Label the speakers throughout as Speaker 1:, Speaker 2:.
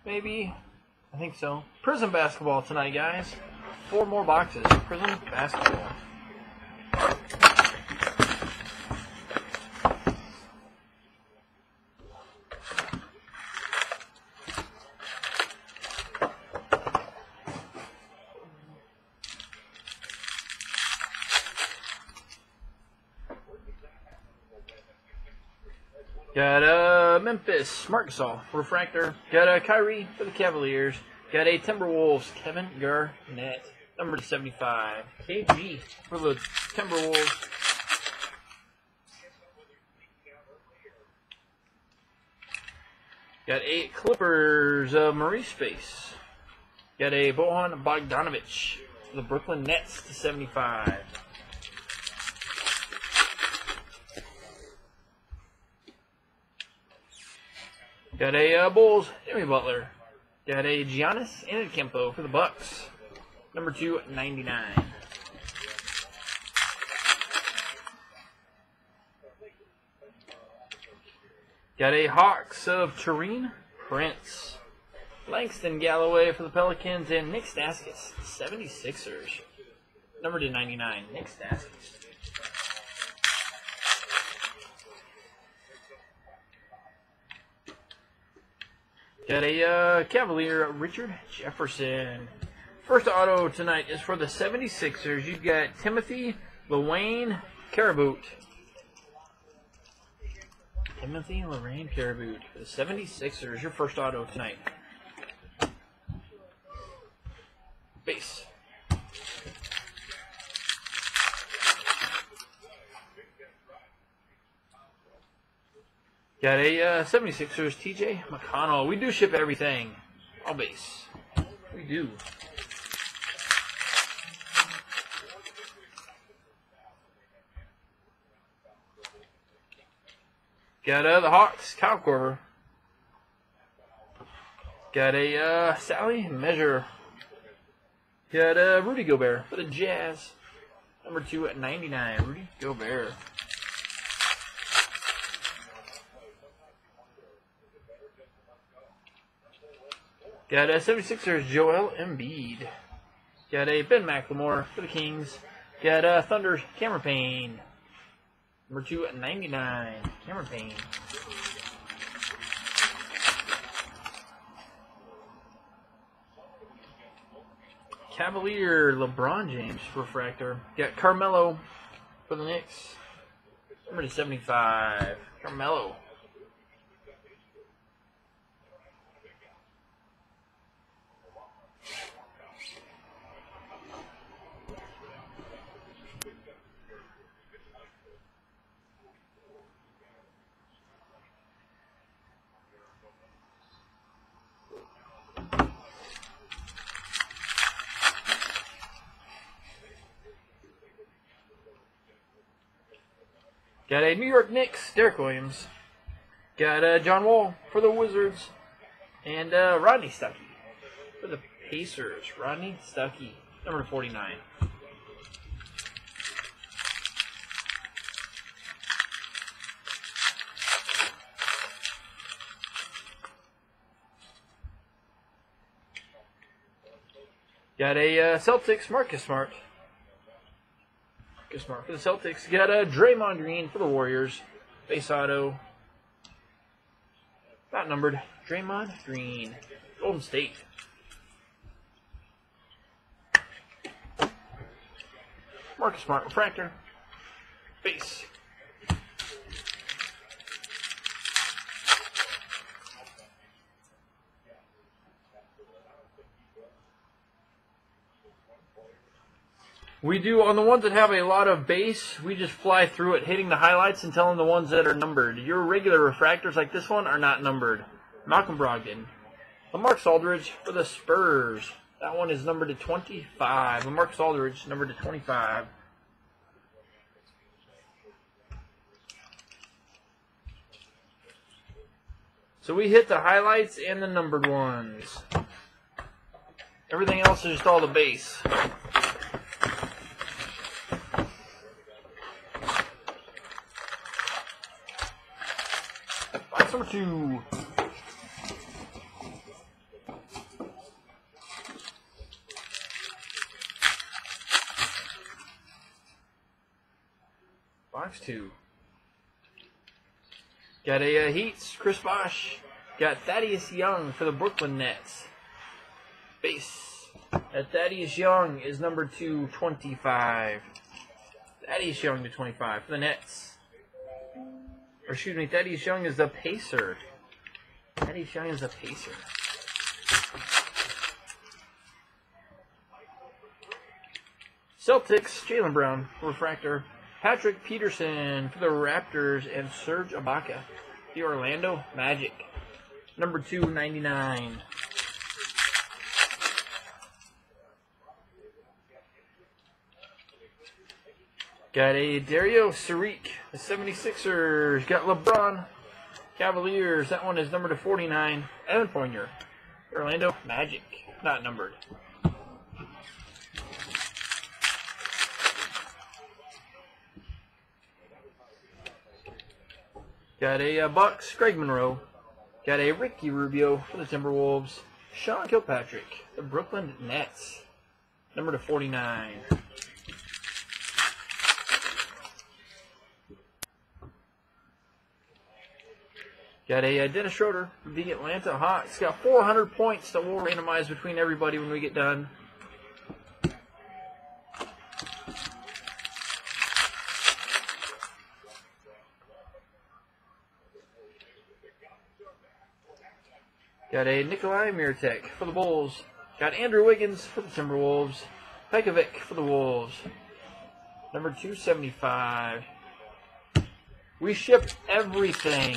Speaker 1: maybe. I think so. Prizm basketball tonight, guys. 4 more boxes. Prizm basketball. Got a Memphis Marcusol refractor. Got a Kyrie for the Cavaliers. Got a Timberwolves Kevin Garnett, number 75. KG for the Timberwolves. Got a Clippers Maurice Space. Got a Bojan Bogdanovic for the Brooklyn Nets to 75. Got a Bulls Jimmy Butler. Got a Giannis Antetokounmpo for the Bucks, number 299. Got a Hawks of Turin Prince. Langston Galloway for the Pelicans and Nick Staskis, 76ers, number 299. Nick Staskis. Got a Cavalier Richard Jefferson. First auto tonight is for the 76ers. You've got Timothy Lorraine Caraboot. Timothy Lorraine Caraboot for the 76ers. Your first auto tonight. Base. Got a 76ers TJ McConnell. We do ship everything. All base. We do. Got the Hawks Kyle Korver. Got a Sally Measure. Got a Rudy Gobert for the Jazz. Number 299. Rudy Gobert. Got a 76ers Joel Embiid. Got a Ben McLemore for the Kings. Got a Thunder's Cameron Payne. Number 299. Cameron Payne. Cavalier LeBron James refractor. Got Carmelo for the Knicks. Number 75. Carmelo. Got a New York Knicks, Derek Williams. Got John Wall for the Wizards. And Rodney Stuckey for the Pacers. Rodney Stuckey, number 49. Got a Celtics, Marcus Smart. Smart for the Celtics. Got a Draymond Green for the Warriors. Base auto. Not numbered. Draymond Green. Golden State. Marcus Smart refractor. Base. We do, on the ones that have a lot of base, we just fly through it, hitting the highlights and telling the ones that are numbered. Your regular refractors like this one are not numbered. Malcolm Brogdon. LaMarcus Aldridge for the Spurs. That one is numbered to 25. LaMarcus Aldridge, numbered to 25. So we hit the highlights and the numbered ones. Everything else is just all the base. Box number 2. Box 2. Got a Heats, Chris Bosh. Got Thaddeus Young for the Brooklyn Nets. Base. Thaddeus Young is number 225. Thaddeus Young to 25 for the Nets. Or excuse me, Thaddeus Young is the Pacer. Thaddeus Young is a Pacer. Celtics, Jaylen Brown, refractor. Patrick Peterson for the Raptors and Serge Ibaka. The Orlando Magic. Number 299. Got a Dario Saric, the 76ers. Got LeBron Cavaliers. That one is numbered to 49. Evan Fournier, Orlando Magic. Not numbered. Got a Bucks, Greg Monroe. Got a Ricky Rubio for the Timberwolves. Sean Kilpatrick, the Brooklyn Nets. Number to 49. Got a Dennis Schroeder, the Atlanta Hawks. Got 400 points that we'll randomize between everybody when we get done. Got a Nikolai Mirotic for the Bulls. Got Andrew Wiggins for the Timberwolves. Pekovic for the Wolves. Number 275. We ship everything.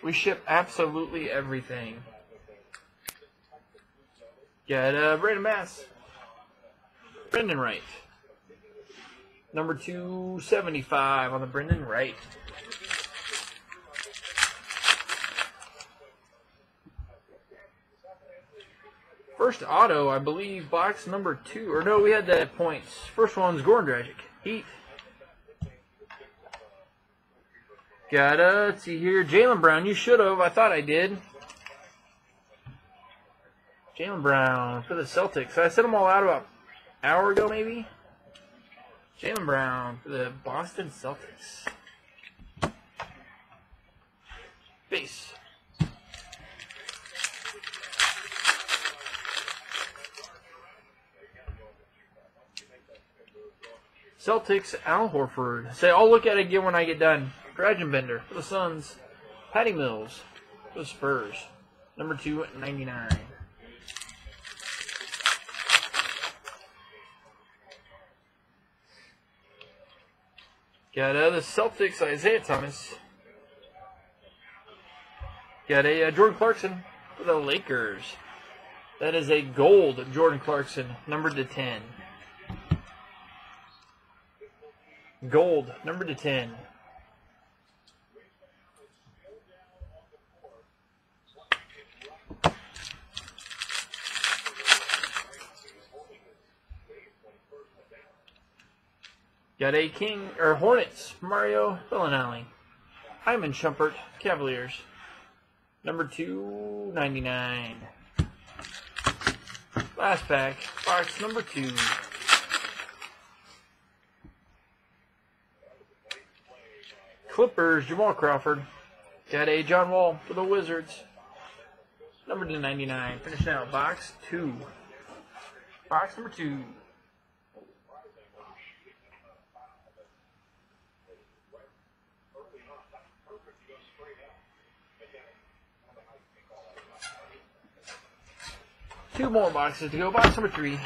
Speaker 1: We ship absolutely everything. Got Brandon Bass. Brendan Wright. Number 275 on the Brendan Wright. First auto, I believe, box number 2. Or no, we had that at points. First one's Goran Dragic. Heat. Got let's see here, Jaylen Brown. You should have. I thought I did. Jaylen Brown for the Celtics. I sent them all out about an hour ago, maybe. Jaylen Brown for the Boston Celtics. Base. Celtics, Al Horford. Say, I'll look at it again when I get done. Dragenbender for the Suns. Patty Mills for the Spurs. Number 299. Got the Celtics, Isaiah Thomas. Got a Jordan Clarkson for the Lakers. That is a gold Jordan Clarkson, numbered to 10. Gold, number to 10. Got a King or Hornets, Mario Bellinelli. Hyman Shumpert, Cavaliers. Number 299. Last pack, box number 2. Clippers, Jamal Crawford. Got a John Wall for the Wizards. Number 299. Finishing out box 2. Box number 2. Two more boxes to go. Box number 3.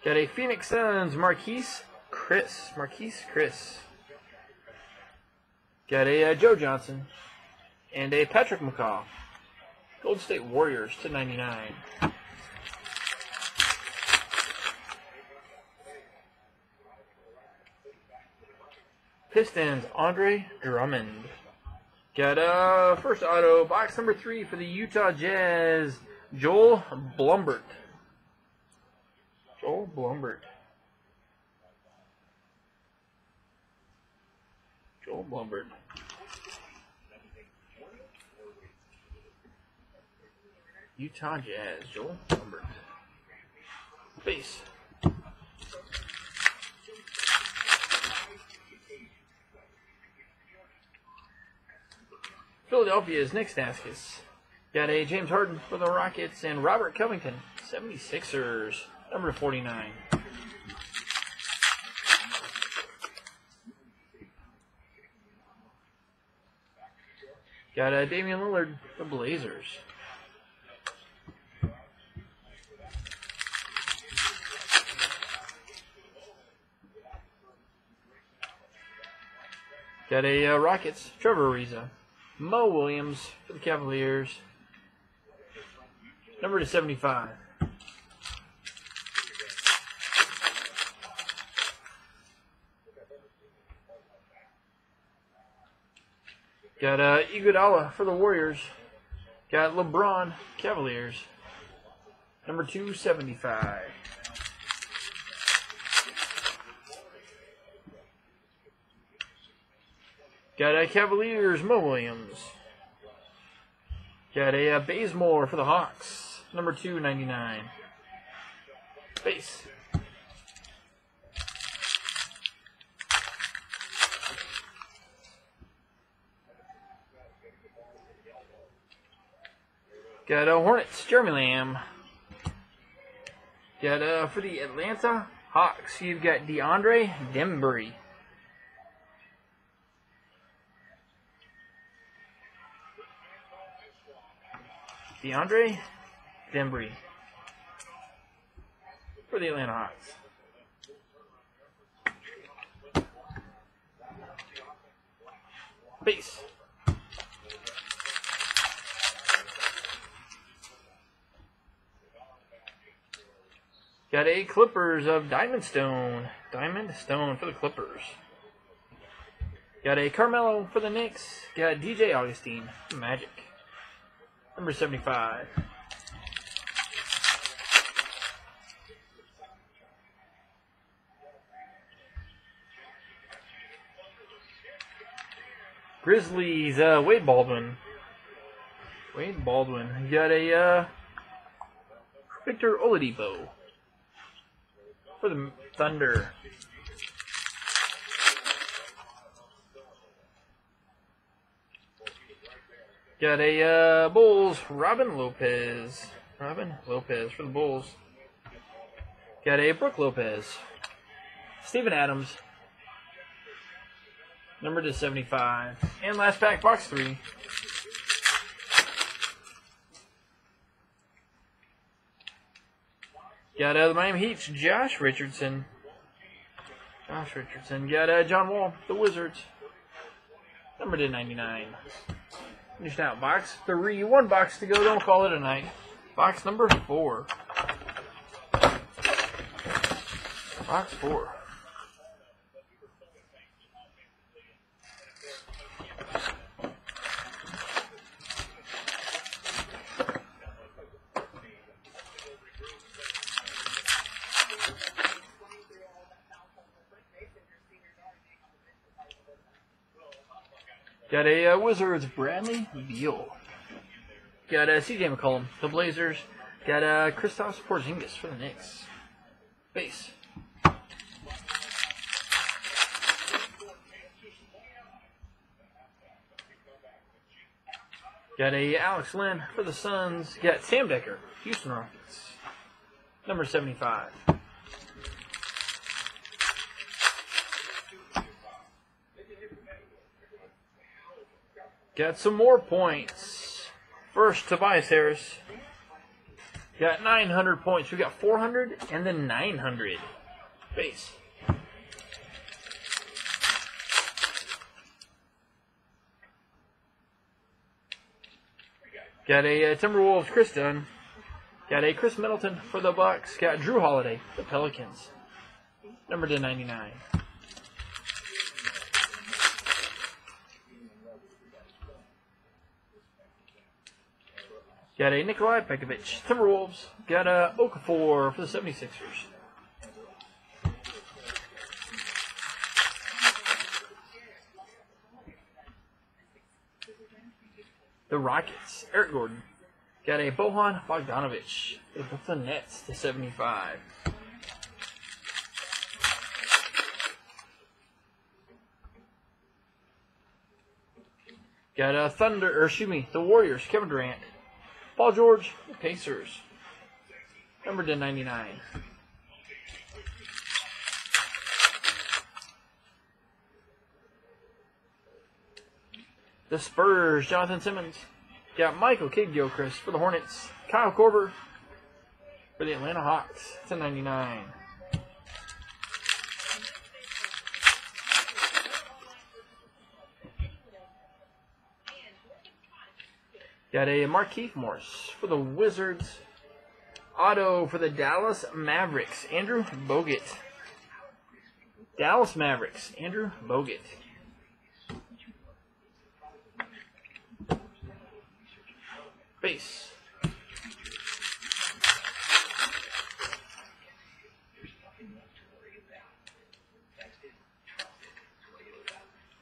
Speaker 1: Got a Phoenix Suns, Marquise Chris. Got a Joe Johnson. And a Patrick McCaw. Golden State Warriors to 99. Pistons, Andre Drummond. Got a first auto, box number 3 for the Utah Jazz, Joel Blumbert. Blumberg. Joel Blumberg. Utah Jazz. Joel Blumberg. Base. Philadelphia's Nick Staskis. Got a James Harden for the Rockets and Robert Covington, 76ers, number 49. Got a Damian Lillard, the Blazers. Got a Rockets, Trevor Ariza. Mo Williams for the Cavaliers, number to 75. Got Iguodala for the Warriors. Got LeBron, Cavaliers, number 275. Got a Cavaliers, Mo Williams. Got a Bazemore for the Hawks, number 299. Base. Got Hornets, Jeremy Lamb. Got for the Atlanta Hawks, you've got DeAndre Dembry. DeAndre Dembry for the Atlanta Hawks. Base. Got a Clippers of Diamond Stone. Diamond Stone for the Clippers. Got a Carmelo for the Knicks. Got DJ Augustine, Magic. Number 75. Grizzlies, Wade Baldwin. Wade Baldwin. You got a Victor Oladipo for the Thunder. Got a Bulls, Robin Lopez. Robin Lopez for the Bulls. Got a Brook Lopez. Steven Adams. Number to 75. And last pack, box 3. Got the Miami Heat's Josh Richardson. Josh Richardson. Got John Wall, the Wizards. Number to 99. Finished out box 3. 1 box to go. Don't call it a night. Box number 4. Box 4. Got a Wizards, Bradley Beal. Got a CJ McCollum, the Blazers. Got a Kristaps Porzingis for the Knicks. Base. Got a Alex Len for the Suns. Got Sam Decker, Houston Rockets. Number 75. Got some more points. First, Tobias Harris. Got 900 points. We got 400 and then 900. Base. Got a Timberwolves, Chris Dunn. Got a Chris Middleton for the Bucks. Got Drew Holiday, the Pelicans. Number to 99. Got a Nikolai Pekovic, Timberwolves. Got a Okafor for the 76ers. The Rockets, Eric Gordon. Got a Bojan Bogdanovic with the Nets to 75. Got a the Warriors, Kevin Durant. Paul George, the Pacers. Number to 99. The Spurs, Jonathan Simmons. Got Michael Kidd-Gilchrist for the Hornets. Kyle Korver for the Atlanta Hawks to 99. Got a Markieff Morris for the Wizards. Auto for the Dallas Mavericks, Andrew Bogut. Dallas Mavericks, Andrew Bogut. Base.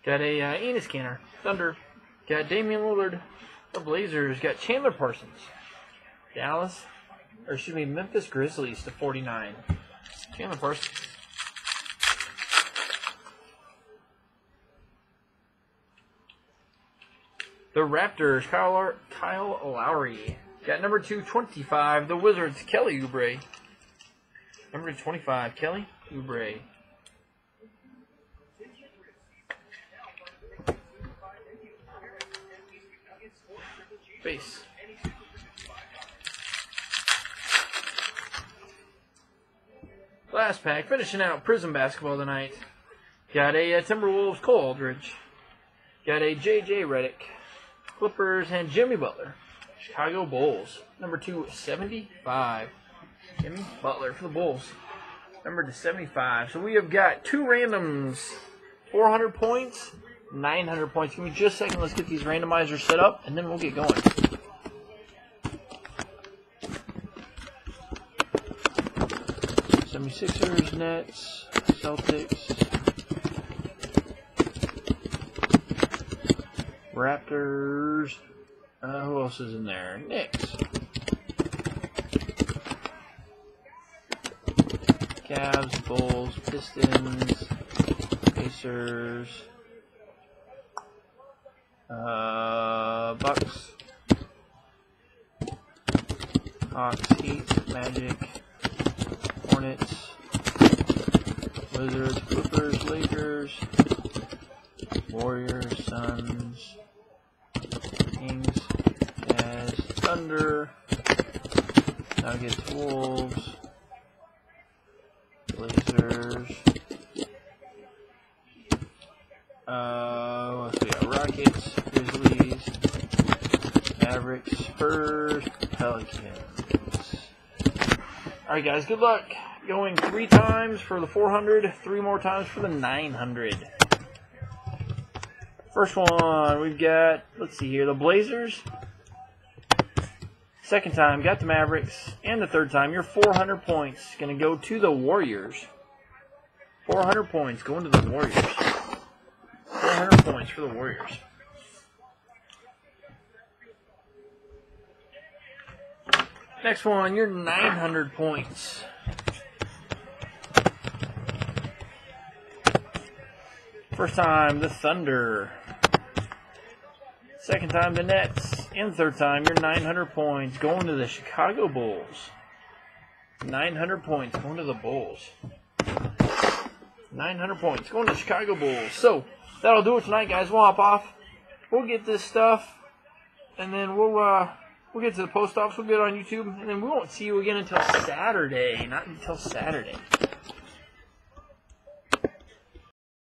Speaker 1: Got a Enes Kanter, Thunder. Got Damian Lillard, the Blazers. Got Chandler Parsons, Memphis Grizzlies to 49. Chandler Parsons. The Raptors, Kyle Lowry. Got number 225, the Wizards, Kelly Oubre. Number 25, Kelly Oubre. Base. Last pack, finishing out Prizm basketball tonight. Got a Timberwolves, Cole Aldridge. Got a J.J. Redick, Clippers, and Jimmy Butler, Chicago Bulls. Number 275, Jimmy Butler for the Bulls. Number 275. So we have got two randoms, 400 points, 900 points. Give me just a second. Let's get these randomizers set up, and then we'll get going. Sixers, Nets, Celtics, Raptors. Who else is in there? Knicks, Cavs, Bulls, Pistons, Pacers, Bucks, Hawks, Heat, Magic, Hornets, Wizards, Clippers, Lakers, Warriors, Suns, Kings, Jazz, Thunder, Nuggets, Wolves, Blazers, let's see, Rockets, Grizzlies, Mavericks, Spurs, Pelicans. Alright guys, good luck. Going 3 times for the 400, 3 more times for the 900. First one, we've got, let's see here, the Blazers. Second time, got the Mavericks. And the third time, your 400 points going to go to the Warriors. 400 points going to the Warriors. 400 points for the Warriors. Next one, your 900 points. First time, the Thunder. Second time, the Nets. And third time, your 900 points going to the Chicago Bulls. 900 points going to the Bulls. 900 points going to the Chicago Bulls. So, that'll do it tonight, guys. We'll hop off. We'll get this stuff. And then we'll get to the post office. We'll get it on YouTube. And then we won't see you again until Saturday. Not until Saturday.